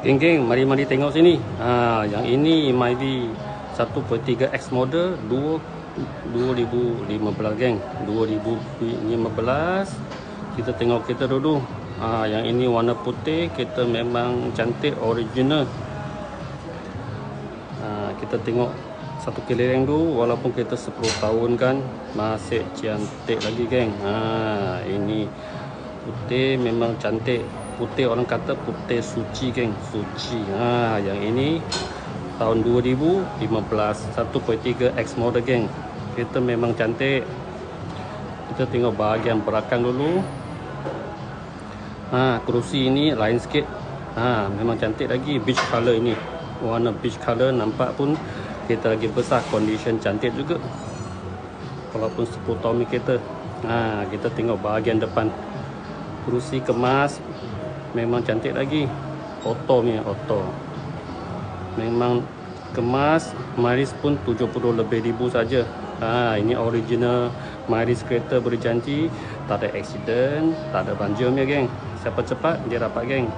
Geng-geng, mari-mari tengok sini. Yang ini Myvi 1.3X model 2015 geng. 2015. Kita tengok kereta dulu. Yang ini warna putih, kereta memang cantik, original. Kita tengok satu keliling dulu, walaupun kereta 10 tahun kan, masih cantik lagi geng. Ini putih memang cantik. Putih orang kata putih suci geng, suci. Yang ini tahun 2015 1.3X model geng. Kereta memang cantik. Kita tengok bahagian belakang dulu. Kerusi ini lain sikit. Memang cantik lagi, beige color ini. Warna beige color, nampak pun kereta lagi besar, condition cantik juga. Walaupun 10 tahun ni kereta. Kita tengok bahagian depan. Kerusi kemas, memang cantik lagi. Auto ni, auto. Memang kemas, mileage pun 70 lebih ribu saja. Ini original mileage kereta, berjanji tak ada accident, tak ada banjir ya geng. Siapa cepat dia dapat geng.